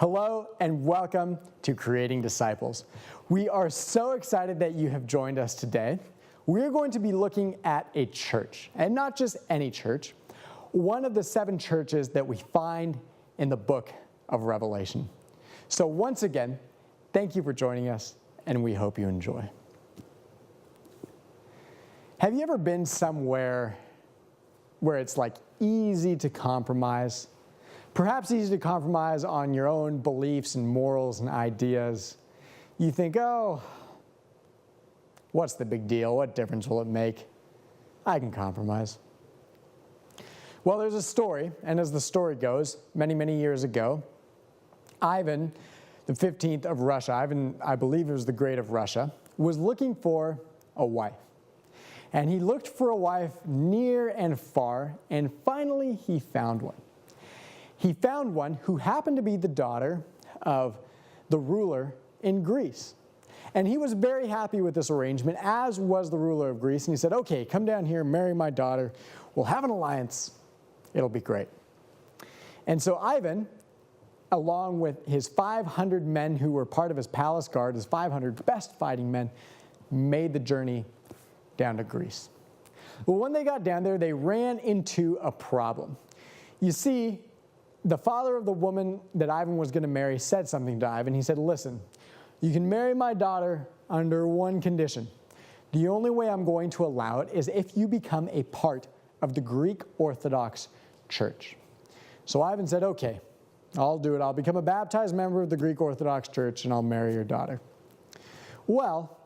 Hello and welcome to Creating Disciples. We are so excited that you have joined us today. We're going to be looking at a church, and not just any church, one of the 7 churches that we find in the book of Revelation. So once again, thank you for joining us, and we hope you enjoy. Have you ever been somewhere where it's like easy to compromise? Perhaps easy to compromise on your own beliefs and morals and ideas. You think, oh, what's the big deal? What difference will it make? I can compromise. Well, there's a story, and as the story goes, many, many years ago, Ivan, the 15th of Russia, I believe it was the Great of Russia, was looking for a wife. And he looked for a wife near and far, and finally he found one. He found one who happened to be the daughter of the ruler in Greece. And he was very happy with this arrangement, as was the ruler of Greece. And he said, okay, come down here, marry my daughter. We'll have an alliance. It'll be great. And so Ivan, along with his 500 men who were part of his palace guard, his 500 best fighting men, made the journey down to Greece. Well, when they got down there, they ran into a problem. You see, the father of the woman that Ivan was going to marry said something to Ivan. He said, listen, you can marry my daughter under one condition. The only way I'm going to allow it is if you become a part of the Greek Orthodox Church. So Ivan said, okay, I'll do it. I'll become a baptized member of the Greek Orthodox Church and I'll marry your daughter. Well,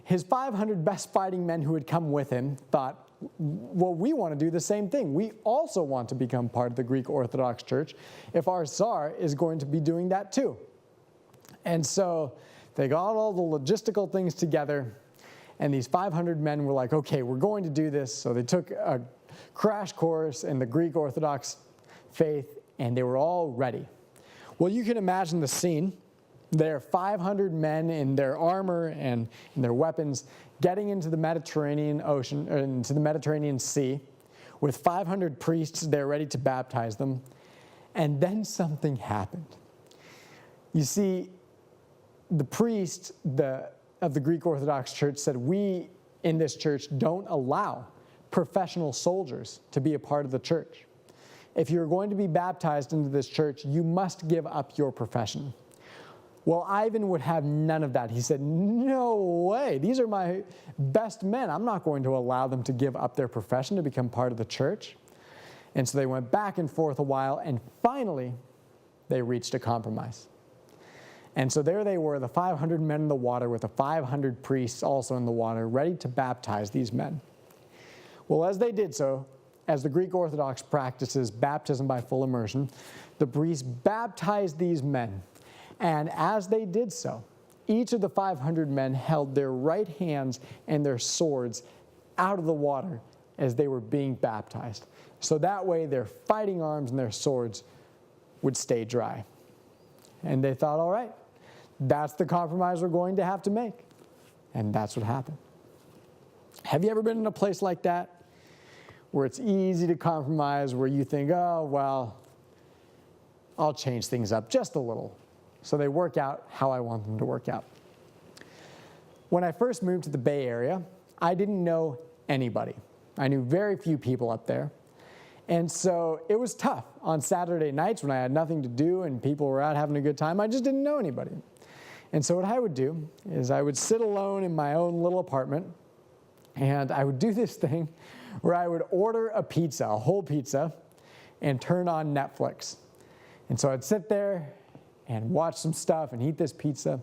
his 500 best fighting men who had come with him thought, well, we want to do the same thing. We also want to become part of the Greek Orthodox Church if our Tsar is going to be doing that too. And so they got all the logistical things together, and these 500 men were like, okay, we're going to do this. So they took a crash course in the Greek Orthodox faith, and they were all ready. Well, you can imagine the scene. There are 500 men in their armor and in their weapons getting into the Mediterranean Ocean, or into the Mediterranean Sea, with 500 priests there ready to baptize them. And then something happened. You see, the priest of the Greek Orthodox Church said, we in this church don't allow professional soldiers to be a part of the church. If you're going to be baptized into this church, you must give up your profession. Well, Ivan would have none of that. He said, no way. These are my best men. I'm not going to allow them to give up their profession to become part of the church. And so they went back and forth a while, and finally, they reached a compromise. And so there they were, the 500 men in the water with the 500 priests also in the water, ready to baptize these men. Well, as they did so, as the Greek Orthodox practices baptism by full immersion, the priests baptized these men. And as they did so, each of the 500 men held their right hands and their swords out of the water as they were being baptized. So that way their fighting arms and their swords would stay dry. And they thought, all right, that's the compromise we're going to have to make. And that's what happened. Have you ever been in a place like that, where it's easy to compromise, where you think, oh, well, I'll change things up just a little, so they work out how I want them to work out? When I first moved to the Bay Area, I didn't know anybody. I knew very few people up there. And so it was tough on Saturday nights when I had nothing to do and people were out having a good time. I just didn't know anybody. And so what I would do is I would sit alone in my own little apartment, and I would do this thing where I would order a pizza, a whole pizza, and turn on Netflix. And so I'd sit there and watch some stuff and eat this pizza.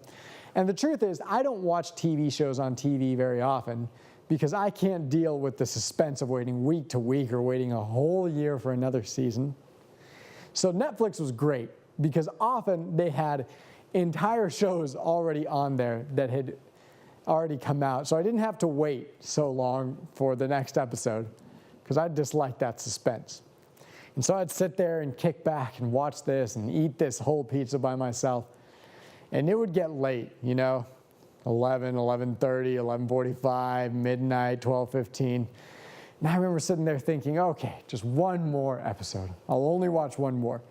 And the truth is, I don't watch TV shows on TV very often because I can't deal with the suspense of waiting week to week or waiting a whole year for another season. So Netflix was great because often they had entire shows already on there that had already come out. So I didn't have to wait so long for the next episode because I disliked that suspense. And so I'd sit there and kick back and watch this and eat this whole pizza by myself. And it would get late, 11, 11:30, 11:45, midnight, 12:15. And I remember sitting there thinking, okay, just one more episode. I'll only watch one more.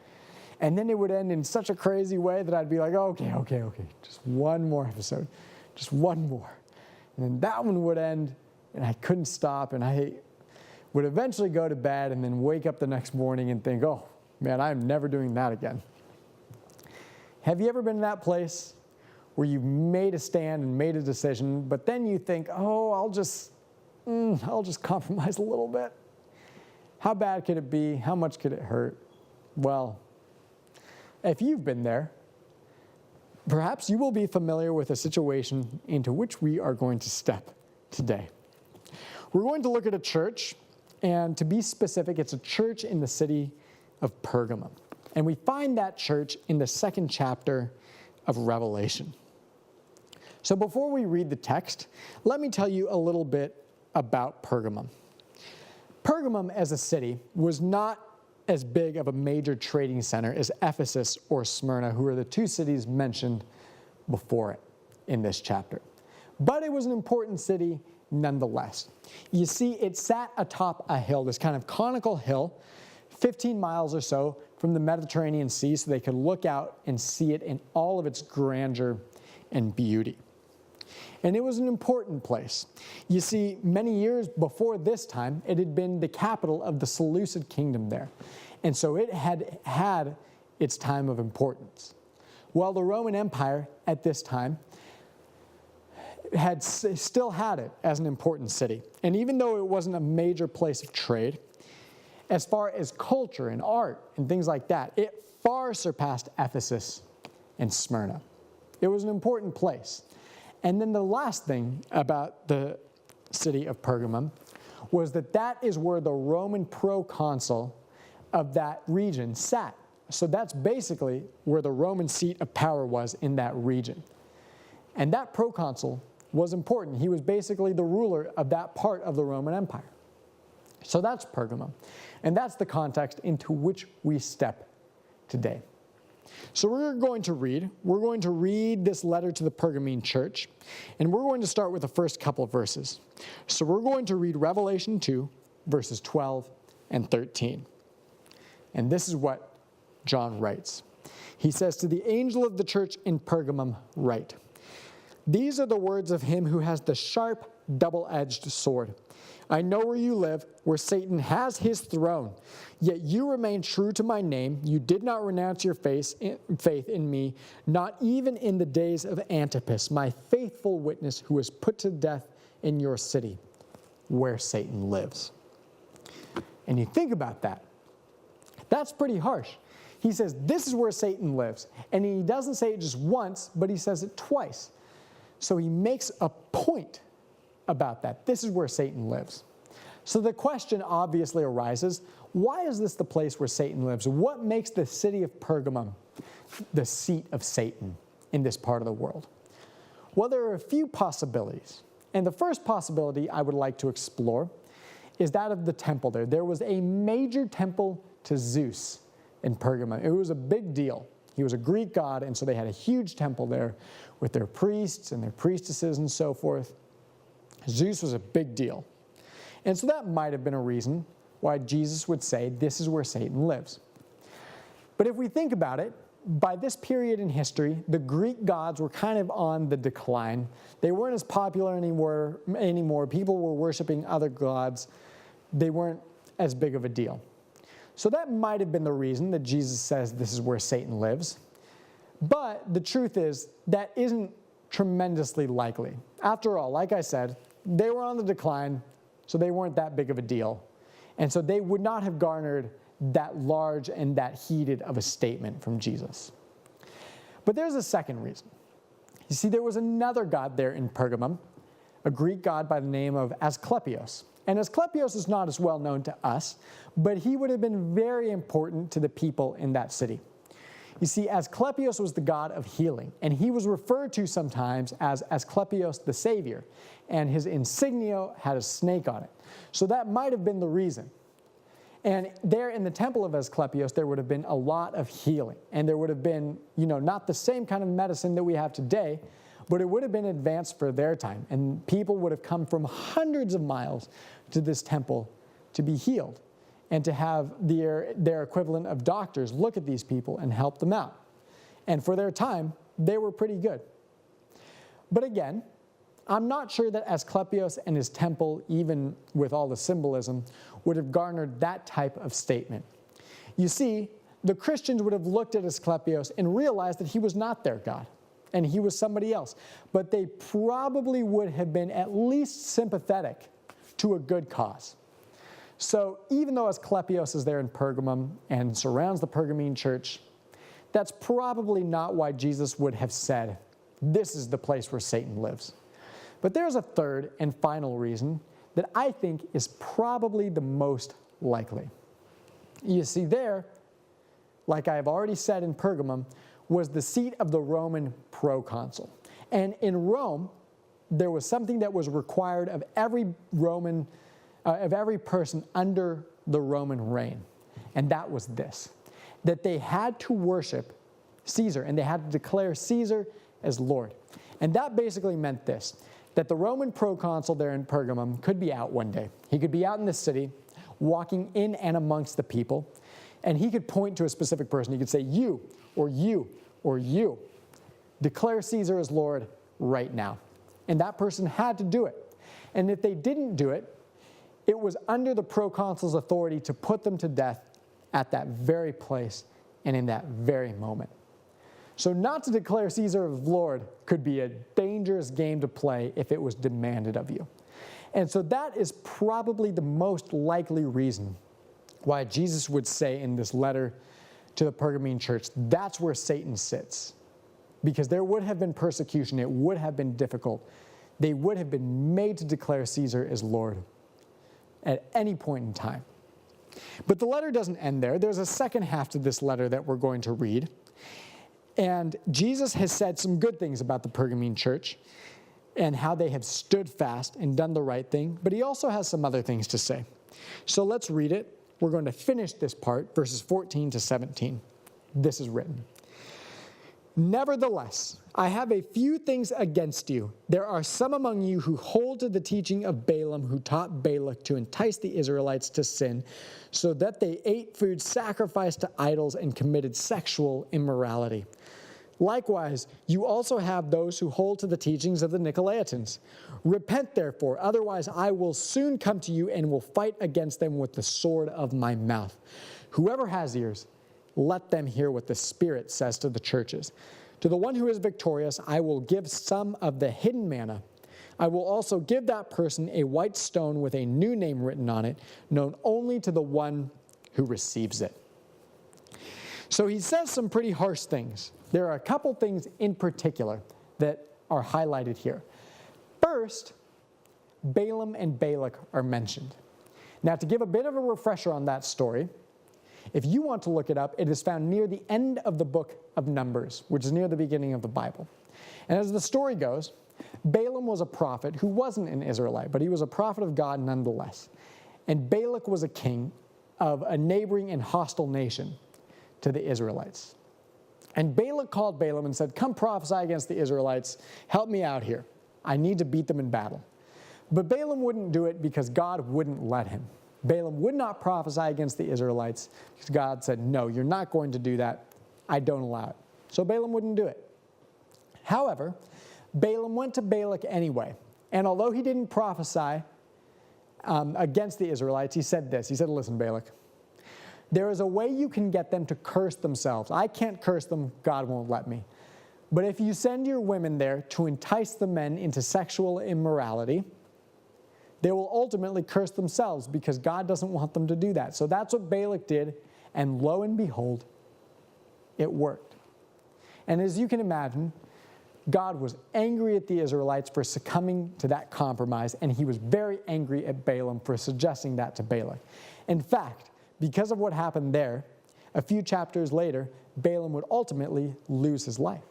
And then it would end in such a crazy way that I'd be like, okay, just one more episode, just one more. And then that one would end, and I couldn't stop, and I would eventually go to bed and then wake up the next morning and think, oh, man, I'm never doing that again. Have you ever been in that place where you made a stand and made a decision, but then you think, oh, I'll just compromise a little bit? How bad could it be? How much could it hurt? Well, if you've been there, perhaps you will be familiar with a situation into which we are going to step today. We're going to look at a church, and to be specific, it's a church in the city of Pergamum. And we find that church in the 2nd chapter of Revelation. So before we read the text, let me tell you a little bit about Pergamum. Pergamum as a city was not as big of a major trading center as Ephesus or Smyrna, who are the two cities mentioned before it in this chapter. But it was an important city nonetheless. You see, it sat atop a hill, this kind of conical hill, 15 miles or so from the Mediterranean Sea, so they could look out and see it in all of its grandeur and beauty. And it was an important place. You see, many years before this time, it had been the capital of the Seleucid kingdom there. And so it had had its time of importance. While the Roman Empire at this time still had it as an important city. And even though it wasn't a major place of trade, as far as culture and art and things like that, it far surpassed Ephesus and Smyrna. It was an important place. And then the last thing about the city of Pergamum was that is where the Roman proconsul of that region sat. So that's basically where the Roman seat of power was in that region. And that proconsul was important. He was basically the ruler of that part of the Roman Empire. So that's Pergamum. And that's the context into which we step today. So we're going to read this letter to the Pergamene church, and we're going to start with the first couple of verses. So we're going to read Revelation 2, verses 12 and 13. And this is what John writes. He says, "To the angel of the church in Pergamum write, these are the words of him who has the sharp, double-edged sword. I know where you live, where Satan has his throne. Yet you remain true to my name. You did not renounce your faith in me, not even in the days of Antipas, my faithful witness, who was put to death in your city, where Satan lives." And you think about that. That's pretty harsh. He says, this is where Satan lives. And he doesn't say it just once, but he says it twice. So he makes a point about that. This is where Satan lives. So the question obviously arises, why is this the place where Satan lives? What makes the city of Pergamum the seat of Satan in this part of the world? Well, there are a few possibilities. And the first possibility I would like to explore is that of the temple there. There was a major temple to Zeus in Pergamum. It was a big deal. He was a Greek god, and so they had a huge temple there with their priests and their priestesses and so forth. Zeus was a big deal. And so that might have been a reason why Jesus would say, this is where Satan lives. But if we think about it, by this period in history, the Greek gods were kind of on the decline. They weren't as popular anymore. People were worshiping other gods. They weren't as big of a deal. So that might have been the reason that Jesus says this is where Satan lives. But the truth is, that isn't tremendously likely. After all, like I said, they were on the decline, so they weren't that big of a deal. And so they would not have garnered that large and that heated of a statement from Jesus. But there's a second reason. You see, there was another god there in Pergamum, a Greek god by the name of Asclepios. And Asclepios is not as well known to us, but he would have been very important to the people in that city. You see, Asclepios was the god of healing, and he was referred to sometimes as Asclepios the Savior, and his insignia had a snake on it. So that might have been the reason. And there in the temple of Asclepios, there would have been a lot of healing, and there would have been, not the same kind of medicine that we have today, but it would have been advanced for their time, and people would have come from hundreds of miles to this temple to be healed. and to have their equivalent of doctors look at these people and help them out. And for their time, they were pretty good. But again, I'm not sure that Asclepius and his temple, even with all the symbolism, would have garnered that type of statement. You see, the Christians would have looked at Asclepius and realized that he was not their God, and he was somebody else. But they probably would have been at least sympathetic to a good cause. So even though Asclepius is there in Pergamum and surrounds the Pergamene church, that's probably not why Jesus would have said, this is the place where Satan lives. But there's a third and final reason that I think is probably the most likely. You see, there, like I have already said in Pergamum, was the seat of the Roman proconsul. And in Rome, there was something that was required of every person under the Roman reign. And that was this, that they had to worship Caesar, and they had to declare Caesar as Lord. And that basically meant this, that the Roman proconsul there in Pergamum could be out one day. He could be out in the city, walking in and amongst the people, and he could point to a specific person. He could say, you, or you, or you. Declare Caesar as Lord right now. And that person had to do it. And if they didn't do it, it was under the proconsul's authority to put them to death at that very place and in that very moment. So not to declare Caesar as Lord could be a dangerous game to play if it was demanded of you. And so that is probably the most likely reason why Jesus would say in this letter to the Pergamene church, that's where Satan sits. Because there would have been persecution, it would have been difficult. They would have been made to declare Caesar as Lord at any point in time. But the letter doesn't end there. There's a second half to this letter that we're going to read. And Jesus has said some good things about the Pergamene church and how they have stood fast and done the right thing, but he also has some other things to say. So let's read it. We're going to finish this part, verses 14 to 17. This is written. Nevertheless, I have a few things against you. There are some among you who hold to the teaching of Balaam, who taught Balak to entice the Israelites to sin, so that they ate food sacrificed to idols and committed sexual immorality. Likewise, you also have those who hold to the teachings of the Nicolaitans. Repent, therefore, otherwise I will soon come to you and will fight against them with the sword of my mouth. Whoever has ears, let them hear what the Spirit says to the churches. To the one who is victorious, I will give some of the hidden manna. I will also give that person a white stone with a new name written on it, known only to the one who receives it. So he says some pretty harsh things. There are a couple things in particular that are highlighted here. First, Balaam and Balak are mentioned. Now, to give a bit of a refresher on that story, if you want to look it up, it is found near the end of the book of Numbers, which is near the beginning of the Bible. And as the story goes, Balaam was a prophet who wasn't an Israelite, but he was a prophet of God nonetheless. And Balak was a king of a neighboring and hostile nation to the Israelites. And Balak called Balaam and said, come prophesy against the Israelites. Help me out here. I need to beat them in battle. But Balaam wouldn't do it because God wouldn't let him. Balaam would not prophesy against the Israelites because God said, no, you're not going to do that. I don't allow it. So Balaam wouldn't do it. However, Balaam went to Balak anyway. And although he didn't prophesy against the Israelites, he said this. He said, listen, Balak, there is a way you can get them to curse themselves. I can't curse them. God won't let me. But if you send your women there to entice the men into sexual immorality, they will ultimately curse themselves because God doesn't want them to do that. So that's what Balak did, and lo and behold, it worked. And as you can imagine, God was angry at the Israelites for succumbing to that compromise, and he was very angry at Balaam for suggesting that to Balak. In fact, because of what happened there, a few chapters later, Balaam would ultimately lose his life.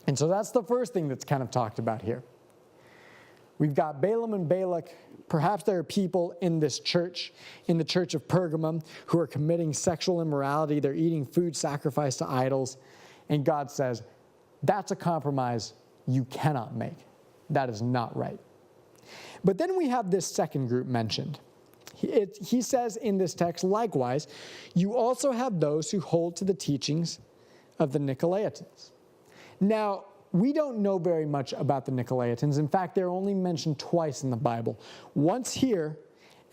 And so that's the first thing that's kind of talked about here. We've got Balaam and Balak. Perhaps there are people in this church, in the church of Pergamum, who are committing sexual immorality. They're eating food sacrificed to idols. And God says, that's a compromise you cannot make. That is not right. But then we have this second group mentioned. He says in this text, likewise, you also have those who hold to the teachings of the Nicolaitans. Now, we don't know very much about the Nicolaitans. In fact, they're only mentioned twice in the Bible. Once here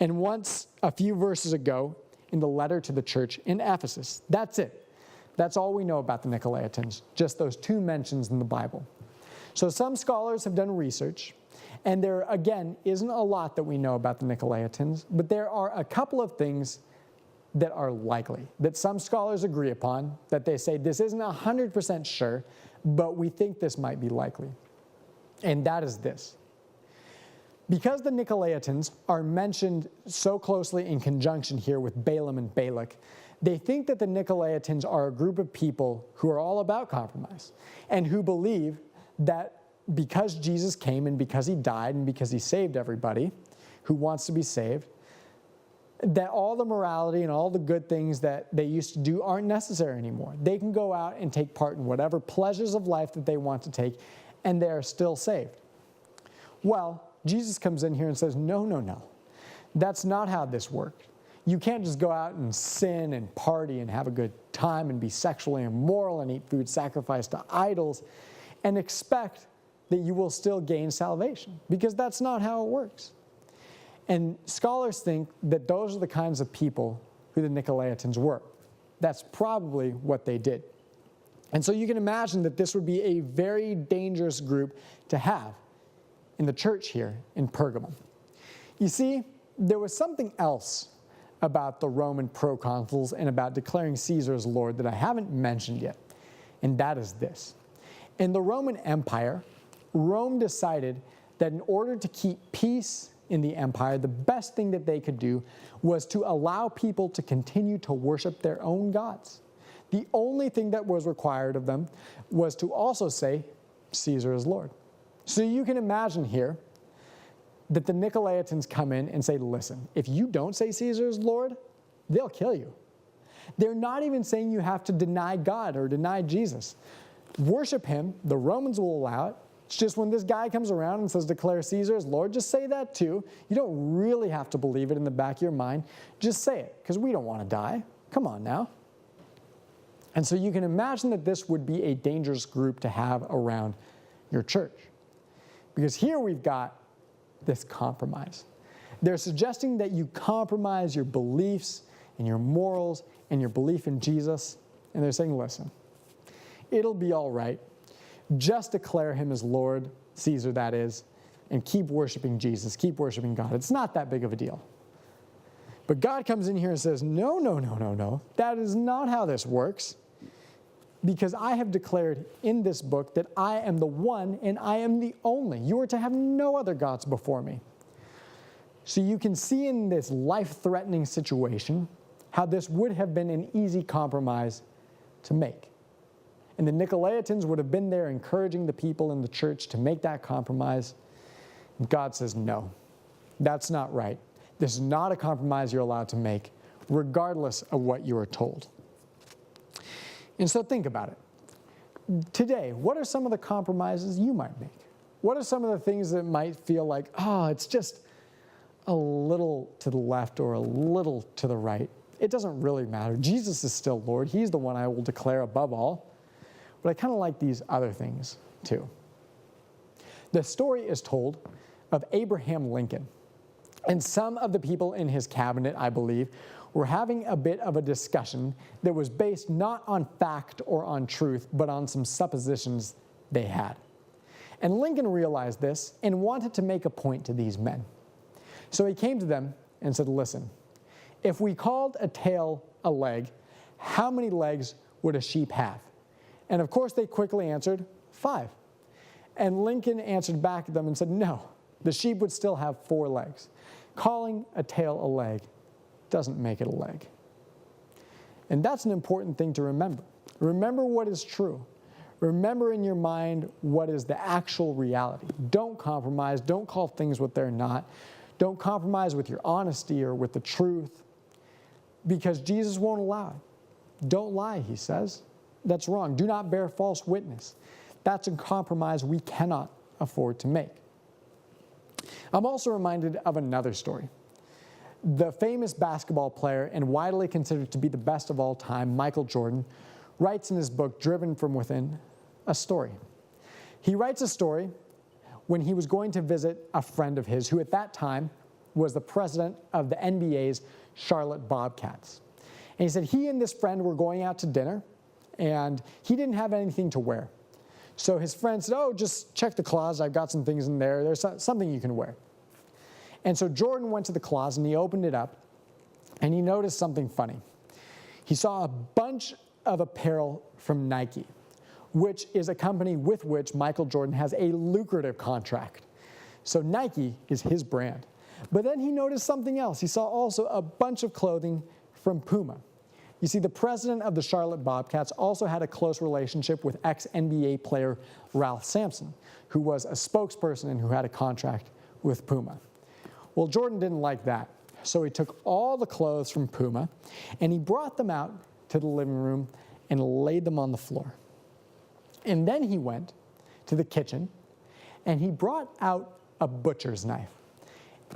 and once a few verses ago in the letter to the church in Ephesus. That's it. That's all we know about the Nicolaitans, just those two mentions in the Bible. So some scholars have done research, and there, again, isn't a lot that we know about the Nicolaitans, but there are a couple of things that are likely, that some scholars agree upon, that they say this isn't 100% sure, but we think this might be likely. And that is this. Because the Nicolaitans are mentioned so closely in conjunction here with Balaam and Balak, they think that the Nicolaitans are a group of people who are all about compromise and who believe that because Jesus came and because he died and because he saved everybody who wants to be saved, that all the morality and all the good things that they used to do aren't necessary anymore. They can go out and take part in whatever pleasures of life that they want to take, and they are still saved. Well, Jesus comes in here and says, no, no, no. That's not how this works. You can't just go out and sin and party and have a good time and be sexually immoral and eat food sacrificed to idols and expect that you will still gain salvation, because that's not how it works. And scholars think that those are the kinds of people who the Nicolaitans were. That's probably what they did. And so you can imagine that this would be a very dangerous group to have in the church here in Pergamum. You see, there was something else about the Roman proconsuls and about declaring Caesar as Lord that I haven't mentioned yet, and that is this. In the Roman Empire, Rome decided that in order to keep peace in the empire, the best thing that they could do was to allow people to continue to worship their own gods. The only thing that was required of them was to also say, Caesar is Lord. So you can imagine here that the Nicolaitans come in and say, listen, if you don't say Caesar is Lord, they'll kill you. They're not even saying you have to deny God or deny Jesus. Worship him. The Romans will allow it. It's just when this guy comes around and says, declare Caesar as Lord, just say that too. You don't really have to believe it in the back of your mind. Just say it, because we don't want to die. Come on now. And so you can imagine that this would be a dangerous group to have around your church. Because here we've got this compromise. They're suggesting that you compromise your beliefs and your morals and your belief in Jesus. And they're saying, listen, it'll be all right. Just declare him as Lord, Caesar that is, and keep worshiping Jesus, keep worshiping God. It's not that big of a deal. But God comes in here and says, no, no, no, no, no. That is not how this works. Because I have declared in this book that I am the one and I am the only. You are to have no other gods before me. So you can see in this life-threatening situation how this would have been an easy compromise to make. And the Nicolaitans would have been there encouraging the people in the church to make that compromise. And God says, no, that's not right. This is not a compromise you're allowed to make, regardless of what you are told. And so think about it. Today, what are some of the compromises you might make? What are some of the things that might feel like, it's just a little to the left or a little to the right? It doesn't really matter. Jesus is still Lord. He's the one I will declare above all. But I kind of like these other things too. The story is told of Abraham Lincoln. And some of the people in his cabinet, I believe, were having a bit of a discussion that was based not on fact or on truth, but on some suppositions they had. And Lincoln realized this and wanted to make a point to these men. So he came to them and said, listen, if we called a tail a leg, how many legs would a sheep have? And of course they quickly answered, 5. And Lincoln answered back at them and said, no, the sheep would still have 4 legs. Calling a tail a leg doesn't make it a leg. And that's an important thing to remember. Remember what is true. Remember in your mind what is the actual reality. Don't compromise. Don't call things what they're not. Don't compromise with your honesty or with the truth, because Jesus won't allow it. Don't lie, he says. That's wrong. Do not bear false witness. That's a compromise we cannot afford to make. I'm also reminded of another story. the famous basketball player and widely considered to be the best of all time, Michael Jordan, writes in his book, Driven from Within, a story. He writes a story when he was going to visit a friend of his who at that time was the president of the NBA's Charlotte Bobcats. And he said he and this friend were going out to dinner, and he didn't have anything to wear. So his friend said, oh, just check the closet. I've got some things in there. There's something you can wear. And so Jordan went to the closet, and he opened it up, and he noticed something funny. He saw a bunch of apparel from Nike, which is a company with which Michael Jordan has a lucrative contract. So Nike is his brand. But then he noticed something else. He saw also a bunch of clothing from Puma. You see, the president of the Charlotte Bobcats also had a close relationship with ex-NBA player Ralph Sampson, who was a spokesperson and who had a contract with Puma. Well, Jordan didn't like that, so he took all the clothes from Puma and he brought them out to the living room and laid them on the floor. And then he went to the kitchen and he brought out a butcher's knife.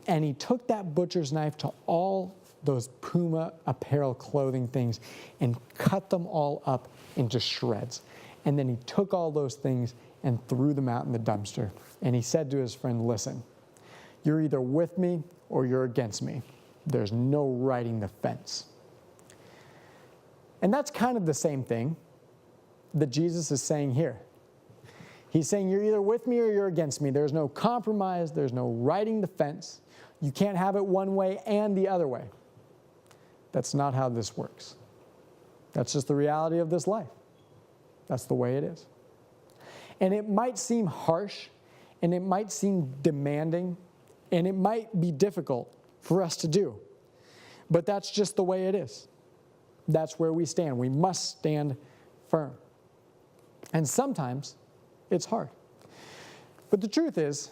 And he took that butcher's knife to all those Puma apparel clothing things and cut them all up into shreds. And then he took all those things and threw them out in the dumpster. And he said to his friend, listen, you're either with me or you're against me. There's no riding the fence. And that's kind of the same thing that Jesus is saying here. He's saying you're either with me or you're against me. There's no compromise. There's no riding the fence. You can't have it one way and the other way. That's not how this works. That's just the reality of this life. That's the way it is. And it might seem harsh, and it might seem demanding, and it might be difficult for us to do. But that's just the way it is. That's where we stand. We must stand firm. And sometimes it's hard. But the truth is,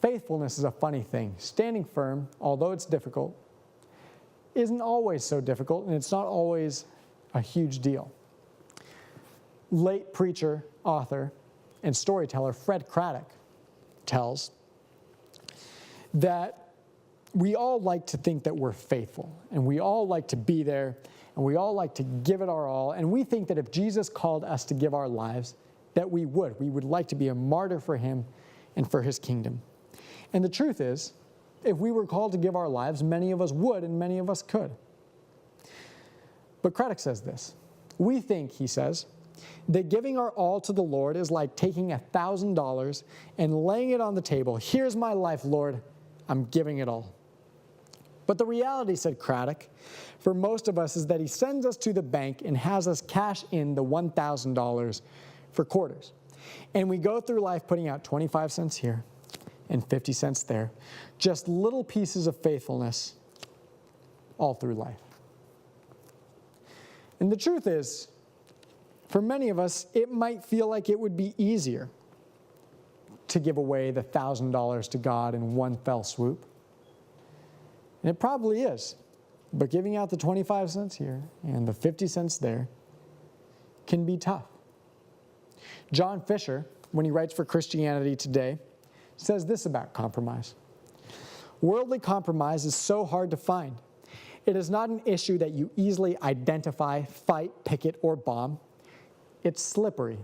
faithfulness is a funny thing. Standing firm, although it's difficult, isn't always so difficult, and it's not always a huge deal. Late preacher, author, and storyteller Fred Craddock tells that we all like to think that we're faithful, and we all like to be there, and we all like to give it our all, and we think that if Jesus called us to give our lives, that we would like to be a martyr for him and for his kingdom. And the truth is, if we were called to give our lives, many of us would and many of us could. But Craddock says this. We think, he says, that giving our all to the Lord is like taking $1,000 and laying it on the table. Here's my life, Lord. I'm giving it all. But the reality, said Craddock, for most of us is that he sends us to the bank and has us cash in the $1,000 for quarters. And we go through life putting out 25 cents here and 50 cents there. Just little pieces of faithfulness all through life. And the truth is, for many of us, it might feel like it would be easier to give away the $1,000 to God in one fell swoop. And it probably is. But giving out the 25 cents here and the 50 cents there can be tough. John Fisher, when he writes for Christianity Today, says this about compromise. Worldly compromise is so hard to find. It is not an issue that you easily identify, fight, picket, or bomb. It's slippery.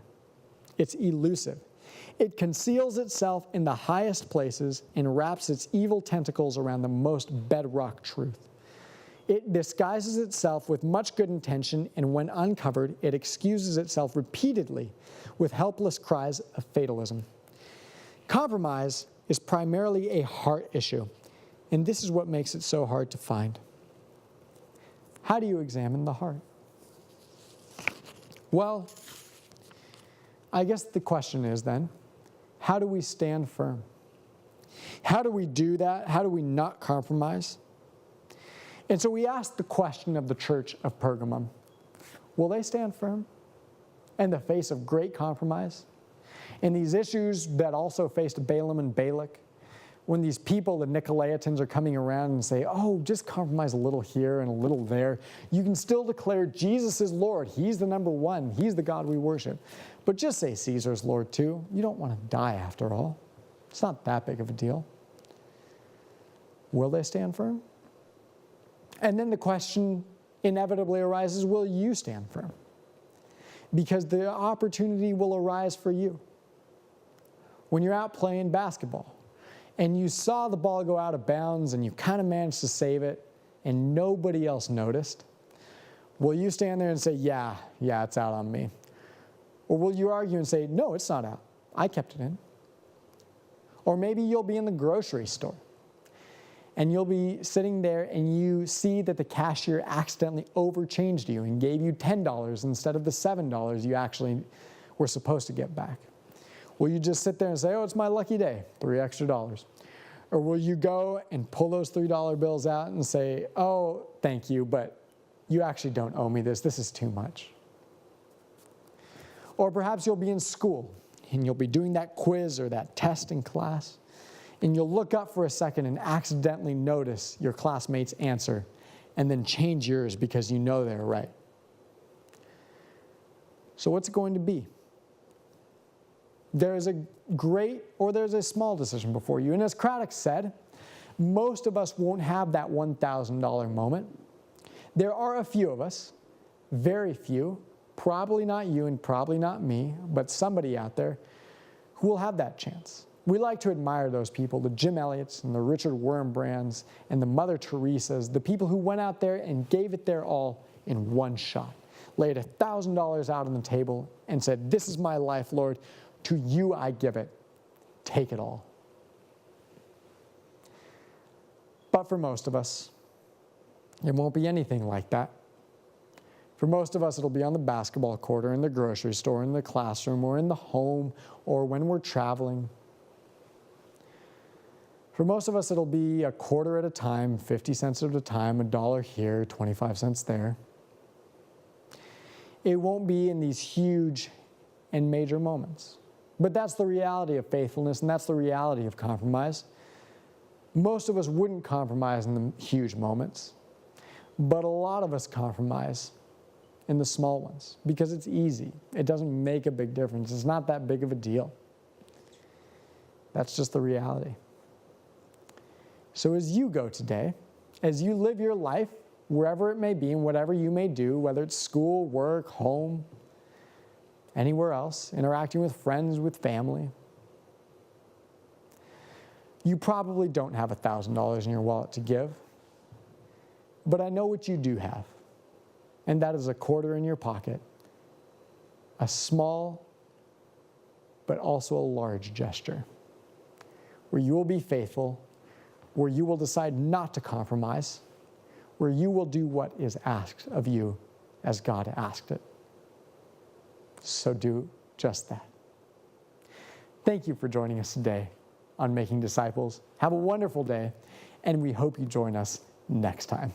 It's elusive. It conceals itself in the highest places and wraps its evil tentacles around the most bedrock truth. It disguises itself with much good intention, and when uncovered, it excuses itself repeatedly with helpless cries of fatalism. Compromise is primarily a heart issue, and this is what makes it so hard to find. How do you examine the heart? Well, I guess the question is then, how do we stand firm? How do we do that? How do we not compromise? And so we asked the question of the church of Pergamum, will they stand firm in the face of great compromise? And these issues that also faced Balaam and Balak, when these people, the Nicolaitans, are coming around and say, oh, just compromise a little here and a little there. You can still declare Jesus is Lord. He's the number one. He's the God we worship. But just say Caesar's Lord too. You don't want to die after all. It's not that big of a deal. Will they stand firm? And then the question inevitably arises, will you stand firm? Because the opportunity will arise for you. When you're out playing basketball and you saw the ball go out of bounds and you kind of managed to save it and nobody else noticed, will you stand there and say, yeah, it's out on me? Or will you argue and say, no, it's not out. I kept it in. Or maybe you'll be in the grocery store and you'll be sitting there and you see that the cashier accidentally overchanged you and gave you $10 instead of the $7 you actually were supposed to get back. Will you just sit there and say, oh, it's my lucky day, $3 extra? Or will you go and pull those $3 bills out and say, oh, thank you, but you actually don't owe me this. This is too much. Or perhaps you'll be in school and you'll be doing that quiz or that test in class, and you'll look up for a second and accidentally notice your classmate's answer and then change yours because you know they're right. So what's it going to be? There's a great or there's a small decision before you. And as Craddock said, most of us won't have that $1,000 moment. There are a few of us, very few, probably not you and probably not me, but somebody out there who will have that chance. We like to admire those people, the Jim Elliots and the Richard Wurmbrands and the Mother Teresas, the people who went out there and gave it their all in one shot, laid $1,000 out on the table and said, this is my life, Lord. To you I give it. Take it all. But for most of us, it won't be anything like that. For most of us, it'll be on the basketball court or in the grocery store, in the classroom, or in the home, or when we're traveling. For most of us, it'll be a quarter at a time, 50 cents at a time, $1 here, 25 cents there. It won't be in these huge and major moments. But that's the reality of faithfulness, and that's the reality of compromise. Most of us wouldn't compromise in the huge moments, but a lot of us compromise in the small ones because it's easy. It doesn't make a big difference. It's not that big of a deal. That's just the reality. So as you go today, as you live your life, wherever it may be and whatever you may do, whether it's school, work, home, anywhere else, interacting with friends, with family, you probably don't have $1,000 in your wallet to give, but I know what you do have, and that is a quarter in your pocket, a small but also a large gesture, where you will be faithful, where you will decide not to compromise, where you will do what is asked of you as God asked it. So do just that. Thank you for joining us today on Making Disciples. Have a wonderful day, and we hope you join us next time.